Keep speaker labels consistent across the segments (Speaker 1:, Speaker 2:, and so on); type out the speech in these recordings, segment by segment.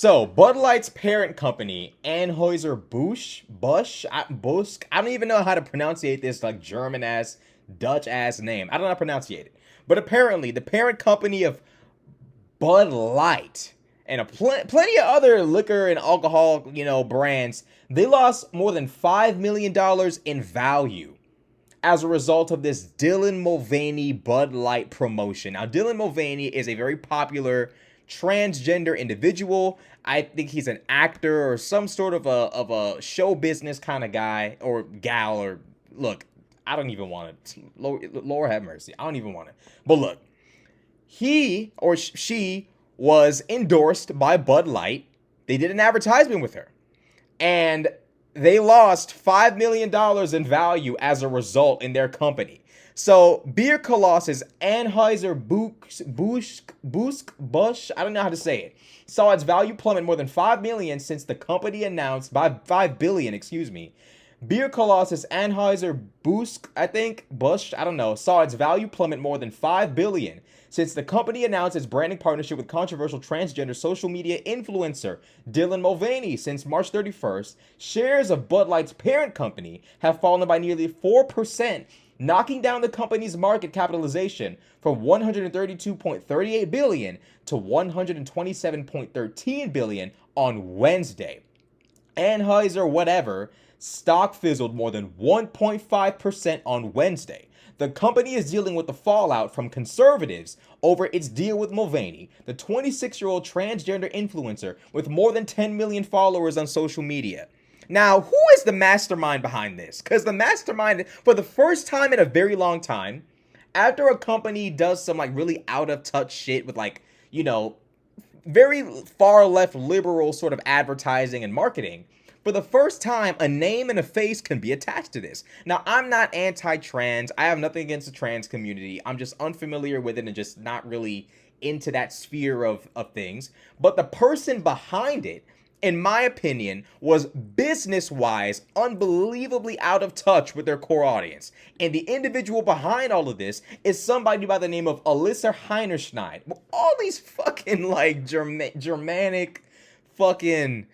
Speaker 1: So, Bud Light's parent company, Anheuser-Busch, I don't even know how to pronunciate this like German ass, Dutch ass name. I don't know how to pronunciate it. But apparently, the parent company of Bud Light and plenty of other liquor and alcohol, brands, they lost more than $5 million in value as a result of this Dylan Mulvaney Bud Light promotion. Now, Dylan Mulvaney is a very popular transgender individual. I think he's an actor or some sort of a show business kind of guy or gal. Or look, I don't even want to. Lord have mercy. I don't even want to. But look, he or she was endorsed by Bud Light. They did an advertisement with her, and they lost $5 million in value as a result in their company. So beer colossus Anheuser-Busch, I don't know how to say it, saw its value plummet more than $5 million since the company announced by $5 billion, excuse me. Beer colossus Anheuser-Busch, I don't know, saw its value plummet more than $5 billion since the company announced its branding partnership with controversial transgender social media influencer Dylan Mulvaney. Since March 31st, shares of Bud Light's parent company have fallen by nearly 4%, knocking down the company's market capitalization from $132.38 billion to $127.13 billion on Wednesday. Anheuser whatever stock fizzled more than 1.5% on Wednesday. The company is dealing with the fallout from conservatives over its deal with Mulvaney, the 26-year-old transgender influencer with more than 10 million followers on social media. Now, who is the mastermind behind this? Because the mastermind, for the first time in a very long time, after a company does some like really out of touch shit with very far left liberal sort of advertising and marketing, for the first time, a name and a face can be attached to this. Now, I'm not anti-trans. I have nothing against the trans community. I'm just unfamiliar with it and just not really into that sphere of things. But the person behind it, in my opinion, was business-wise unbelievably out of touch with their core audience. And the individual behind all of this is somebody by the name of Alyssa Heinerschneid. All these fucking, like, Germanic fucking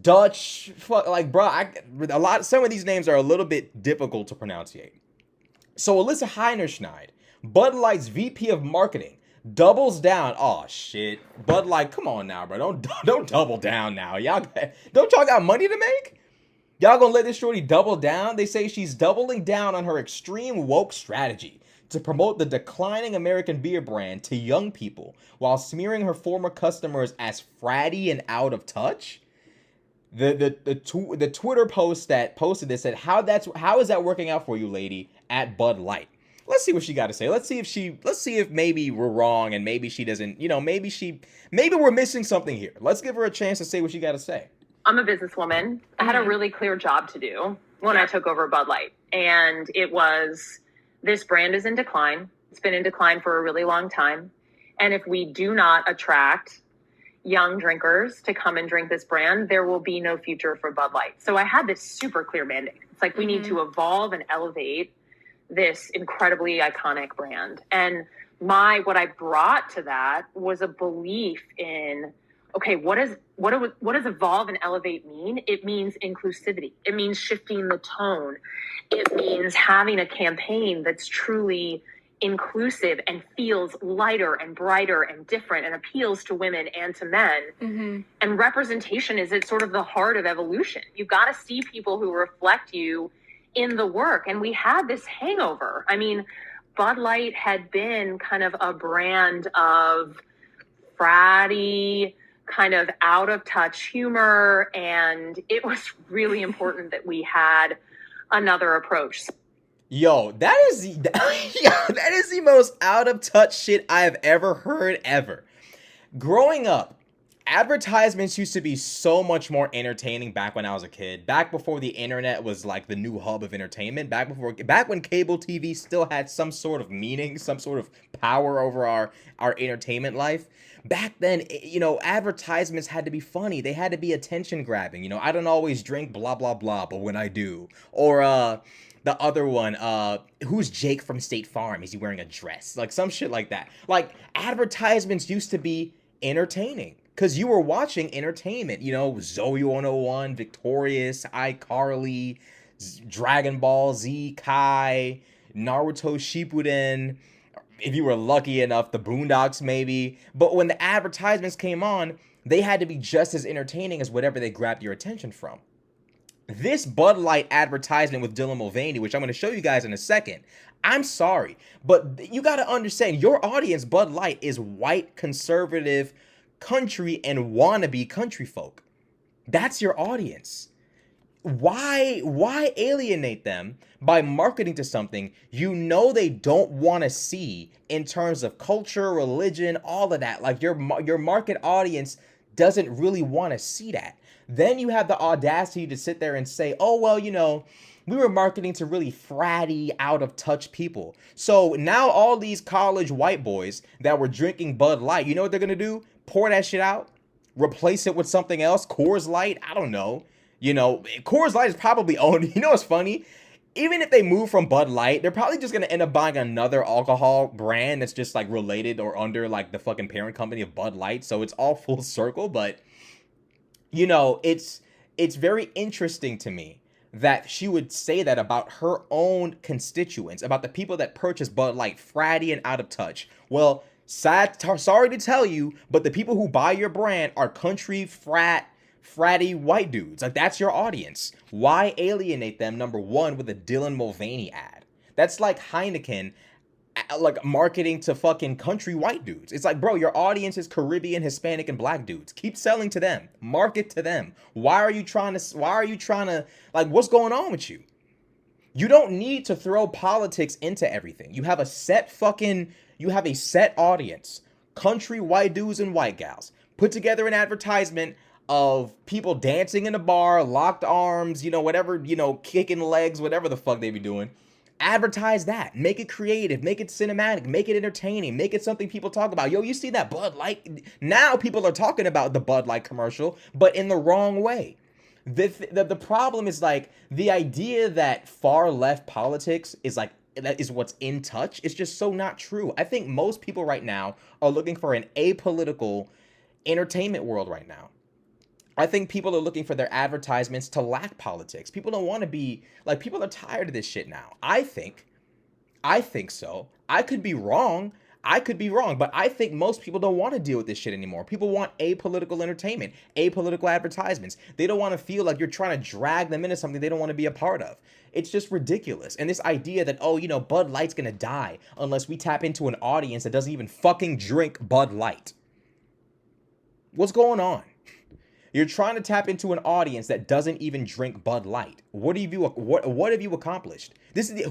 Speaker 1: Dutch, some of these names are a little bit difficult to pronunciate. So Alyssa Heinerschneid, Bud Light's VP of Marketing, doubles down. Oh shit, Bud Light, come on now, bro. Don't double down now. Y'all got money to make? Y'all gonna let this shorty double down? They say she's doubling down on her extreme woke strategy to promote the declining American beer brand to young people while smearing her former customers as fratty and out of touch. The Twitter post that posted this said, how is that working out for you, lady, at Bud Light? Let's see what she got to say. Let's see if maybe we're wrong and maybe she doesn't, maybe we're missing something here. Let's give her a chance to say what she got to say.
Speaker 2: I'm a businesswoman. I had a really clear job to do when I took over Bud Light. And it was, this brand is in decline. It's been in decline for a really long time. And if we do not attract young drinkers to come and drink this brand, there will be no future for Bud Light. So I had this super clear mandate. It's like, we need to evolve and elevate this incredibly iconic brand. And what I brought to that was a belief in, okay, what does evolve and elevate mean? It means inclusivity. It means shifting the tone. It means having a campaign that's truly inclusive and feels lighter and brighter and different and appeals to women and to men. Mm-hmm. And representation is at sort of the heart of evolution. You've got to see people who reflect you in the work. And we had this hangover. I mean, Bud Light had been kind of a brand of fratty, kind of out of touch humor. And it was really important that we had another approach.
Speaker 1: Yo, that is the most out of touch shit I have ever heard ever. Growing up, advertisements used to be so much more entertaining back when I was a kid. Back before the internet was like the new hub of entertainment. Back when cable TV still had some sort of meaning, some sort of power over our entertainment life. Back then, advertisements had to be funny. They had to be attention grabbing. I don't always drink blah blah blah, but when I do, or the other one, who's Jake from State Farm? Is he wearing a dress? Like some shit like that. Like, advertisements used to be entertaining. Because you were watching entertainment, you know, Zoe 101, Victorious, iCarly, Dragon Ball Z, Kai, Naruto Shippuden, if you were lucky enough, the Boondocks maybe. But when the advertisements came on, they had to be just as entertaining as whatever they grabbed your attention from. This Bud Light advertisement with Dylan Mulvaney, which I'm going to show you guys in a second, I'm sorry, but you got to understand your audience, Bud Light, is white, conservative, country, and wannabe country folk. That's your audience. Why alienate them by marketing to something you know they don't want to see in terms of culture, religion, all of that? Like your market audience doesn't really want to see that. Then you have the audacity to sit there and say, oh, well, you know, we were marketing to really fratty, out of touch people. So now all these college white boys that were drinking Bud Light, you know what they're going to do? Pour that shit out, replace it with something else, Coors Light, I don't know. You know, Coors Light is probably owned. You know what's funny? Even if they move from Bud Light, they're probably just going to end up buying another alcohol brand that's just like related or under like the fucking parent company of Bud Light. So it's all full circle. But, you know, it's very interesting to me that she would say that about her own constituents, about the people that purchase Bud Light, fratty and out of touch. Well, sorry to tell you, but the people who buy your brand are country, fratty white dudes. Like, that's your audience. Why alienate them, number one, with a Dylan Mulvaney ad? That's like Heineken like marketing to fucking country white dudes. It's like, bro, your audience is Caribbean, Hispanic, and black dudes. Keep selling to them. Market to them. Why are you trying to, like, what's going on with you? You don't need to throw politics into everything. You have a set audience. Country white dudes and white gals. Put together an advertisement of people dancing in a bar, locked arms, you know, whatever, you know, kicking legs, whatever the fuck they be doing. Advertise that. Make it creative. Make it cinematic. Make it entertaining. Make it something people talk about. Yo, you see that Bud Light? Now people are talking about the Bud Light commercial, but in the wrong way. The problem is like the idea that far left politics is like that is what's in touch. It's just so not true. I think most people right now are looking for an apolitical entertainment world right now. I think people are looking for their advertisements to lack politics. People don't want to be like, people are tired of this shit now. I think so. I could be wrong, but I think most people don't want to deal with this shit anymore. People want apolitical entertainment, apolitical advertisements. They don't want to feel like you're trying to drag them into something they don't want to be a part of. It's just ridiculous. And this idea that, oh, you know, Bud Light's gonna die unless we tap into an audience that doesn't even fucking drink Bud Light. What's going on? You're trying to tap into an audience that doesn't even drink Bud Light. What have you accomplished?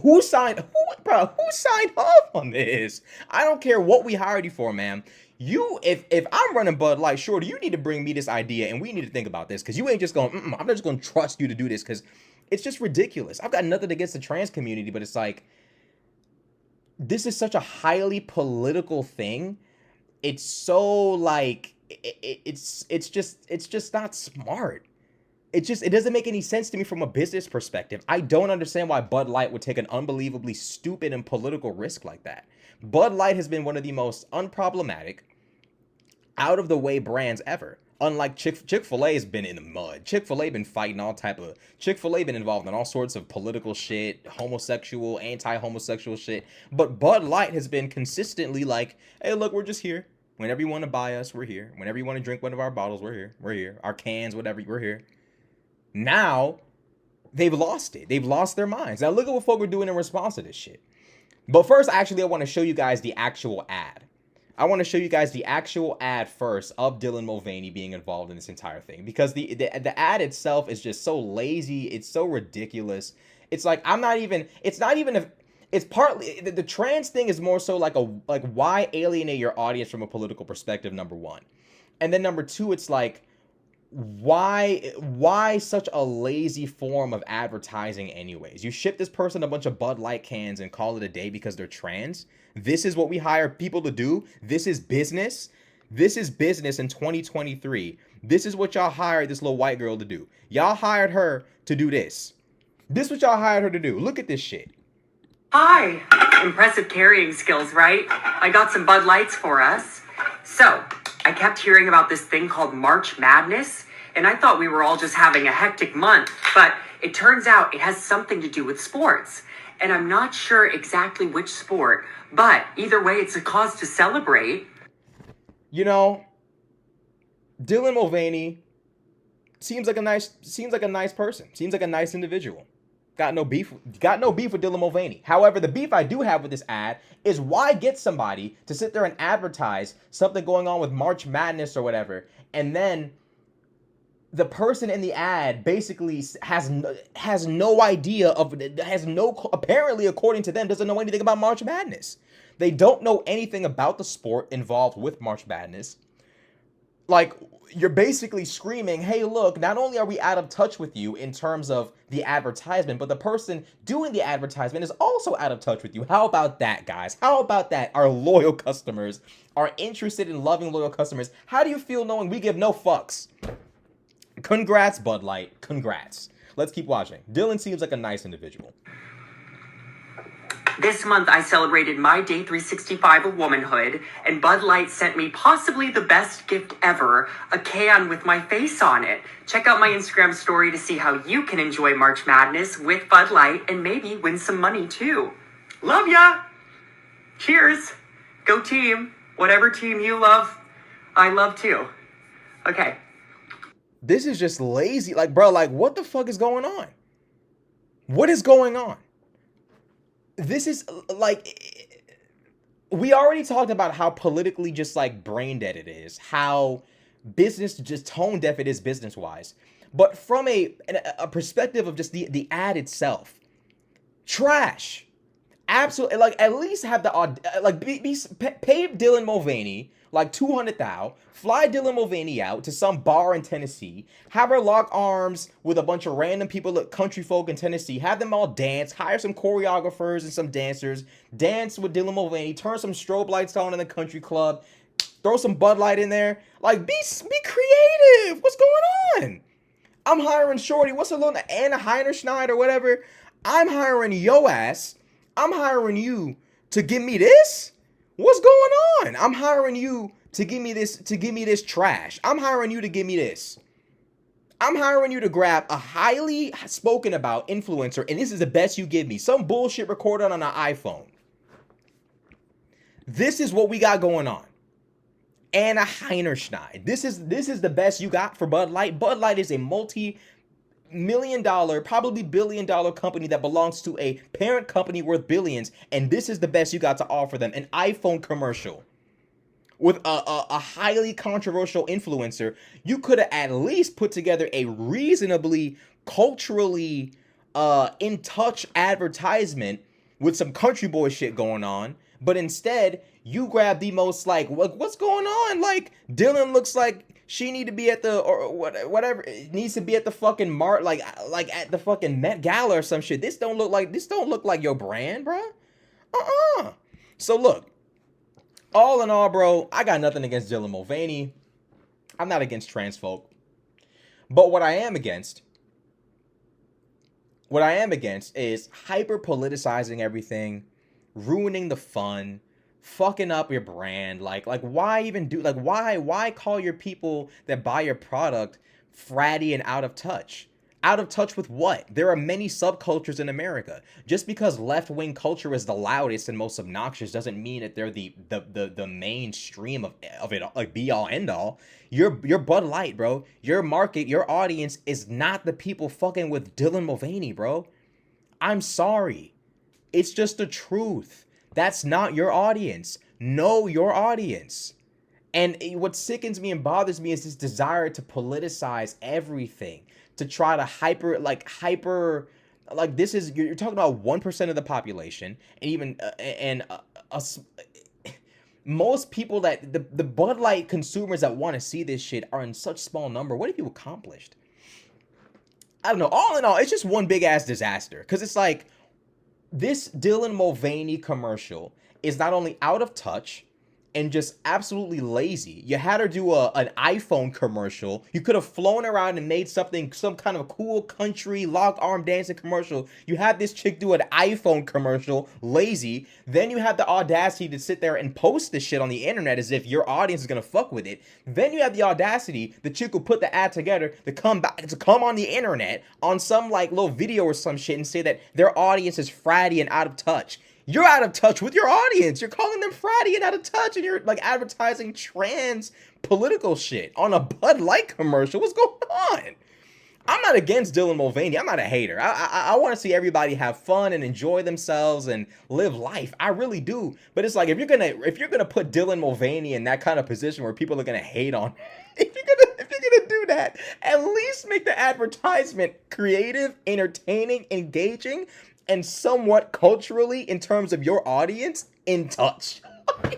Speaker 1: Who signed off on this? I don't care what we hired you for, man. If I'm running Bud Light, Shorty, you need to bring me this idea and we need to think about this, because you ain't just going, I'm not just going to trust you to do this, because it's just ridiculous. I've got nothing against the trans community, but it's like, this is such a highly political thing. It's so like, it's just not smart. It doesn't make any sense to me from a business perspective. I don't understand why Bud Light would take an unbelievably stupid and political risk like that. Bud Light has been one of the most unproblematic, out of the way brands ever. Unlike Chick-fil-A has been in the mud. Chick-fil-A been fighting Chick-fil-A been involved in all sorts of political shit, homosexual, anti-homosexual shit. But Bud Light has been consistently like, hey, look, we're just here. Whenever you want to buy us, we're here. Whenever you want to drink one of our bottles, we're here. We're here. Our cans, whatever, we're here. Now, they've lost it. They've lost their minds. Now, look at what folk are doing in response to this shit. But first, actually, I want to show you guys the actual ad. I want to show you guys the actual ad first of Dylan Mulvaney being involved in this entire thing. Because the ad itself is just so lazy. It's so ridiculous. It's like, it's partly, the trans thing is more so like why alienate your audience from a political perspective, number one. And then number two, it's like, why such a lazy form of advertising anyways? You ship this person a bunch of Bud Light cans and call it a day because they're trans? This is what we hire people to do? This is business? This is business in 2023. This is what y'all hired this little white girl to do. Y'all hired her to do this. This is what y'all hired her to do. Look at this shit.
Speaker 3: Hi. Impressive carrying skills, right? I got some Bud Lights for us. So, I kept hearing about this thing called March Madness, and I thought we were all just having a hectic month, but it turns out it has something to do with sports. And I'm not sure exactly which sport, but either way, it's a cause to celebrate.
Speaker 1: You know, Dylan Mulvaney seems like a nice person. Seems like a nice individual. Got no beef with Dylan Mulvaney. However, the beef I do have with this ad is why get somebody to sit there and advertise something going on with March Madness or whatever, and then the person in the ad basically has no idea of, apparently according to them, doesn't know anything about March Madness. They don't know anything about the sport involved with March Madness. Like, you're basically screaming, hey, look, not only are we out of touch with you in terms of the advertisement, but the person doing the advertisement is also out of touch with you. How about that, guys? How about that? Our loyal customers are interested in loving loyal customers. How do you feel knowing we give no fucks? Congrats, Bud Light. Congrats. Let's keep watching. Dylan seems like a nice individual.
Speaker 3: This month, I celebrated my day 365 of womanhood, and Bud Light sent me possibly the best gift ever, a can with my face on it. Check out my Instagram story to see how you can enjoy March Madness with Bud Light and maybe win some money too. Love ya! Cheers! Go team! Whatever team you love, I love too. Okay.
Speaker 1: This is just lazy. Like, bro, like, what the fuck is going on? What is going on? This is, like, we already talked about how politically just, like, brain dead it is. How business, just tone deaf it is business-wise. But from a perspective of just the ad itself, trash. Absolutely, like, at least have the, like, pay Dylan Mulvaney, like, $200,000, fly Dylan Mulvaney out to some bar in Tennessee, have her lock arms with a bunch of random people, country folk in Tennessee, have them all dance, hire some choreographers and some dancers, dance with Dylan Mulvaney, turn some strobe lights on in the country club, throw some Bud Light in there, like, be creative, what's going on? I'm hiring Shorty, what's her little, Anna Heinerschneid or whatever, I'm hiring yo ass, I'm hiring you to give me this? What's going on? I'm hiring you to give me this trash. I'm hiring you to give me this. I'm hiring you to grab a highly spoken about influencer, and this is the best you give me. Some bullshit recorded on an iPhone. This is what we got going on. Anna Heinerschneid. This is the best you got for Bud Light. Bud Light is a multi-million-dollar, probably billion-dollar company that belongs to a parent company worth billions, and this is the best you got to offer them, an iPhone commercial with a highly controversial influencer. You could have at least put together a reasonably culturally in touch advertisement with some country boy shit going on, but instead you grab the most, like, what's going on? Like, Dylan looks like she need to be at the, or whatever, it needs to be at the fucking like at the fucking Met Gala or some shit. This don't look like your brand, bro. So look, all in all, bro, I got nothing against Dylan Mulvaney. I'm not against trans folk. But what I am against is hyper politicizing everything, ruining the fun, fucking up your brand. Like why even do, like, why call your people that buy your product fratty and out of touch? Out of touch with what? There are many subcultures in America. Just because left-wing culture is the loudest and most obnoxious doesn't mean that they're the mainstream of it, like, be all end all. You're Bud Light, bro. Your market, your audience is not the people fucking with Dylan Mulvaney, bro. I'm sorry. It's just the truth. That's not your audience. Know your audience. And what sickens me and bothers me is this desire to politicize everything, to try to hyper, this is, you're talking about 1% of the population, and even, most people that, the Bud Light consumers that want to see this shit are in such small number. What have you accomplished? I don't know. All in all, it's just one big ass disaster. Because it's like, this Dylan Mulvaney commercial is not only out of touch, and just absolutely lazy. You had her do an iPhone commercial. You could have flown around and made something, some kind of cool country lock arm dancing commercial. You had this chick do an iPhone commercial, lazy. Then you have the audacity to sit there and post this shit on the internet as if your audience is gonna fuck with it. Then you have the audacity, the chick who put the ad together, to come on the internet on some like little video or some shit and say that their audience is fratty and out of touch. You're out of touch with your audience. You're calling them fratty and out of touch, and you're like advertising trans political shit on a Bud Light commercial. What's going on? I'm not against Dylan Mulvaney. I'm not a hater. I want to see everybody have fun and enjoy themselves and live life. I really do. But it's like if you're gonna put Dylan Mulvaney in that kind of position where people are gonna hate on, if you're gonna do that, at least make the advertisement creative, entertaining, engaging, and somewhat culturally, in terms of your audience, in touch.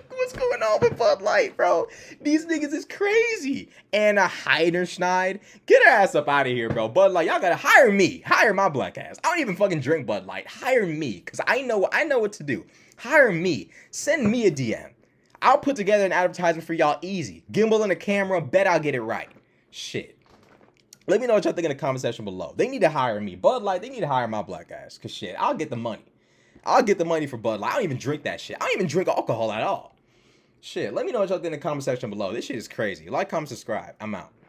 Speaker 1: What's going on with Bud Light, bro? These niggas is crazy. And a Heiderschneid, get her ass up out of here, bro. Bud Light, y'all gotta hire me. Hire my black ass. I don't even fucking drink Bud Light. Hire me, because I know what to do. Hire me. Send me a DM. I'll put together an advertisement for y'all easy. Gimbal in the camera, bet I'll get it right. Shit. Let me know what y'all think in the comment section below. They need to hire me. Bud Light, they need to hire my black ass. Because shit, I'll get the money. I'll get the money for Bud Light. I don't even drink that shit. I don't even drink alcohol at all. Shit, let me know what y'all think in the comment section below. This shit is crazy. Like, comment, subscribe. I'm out.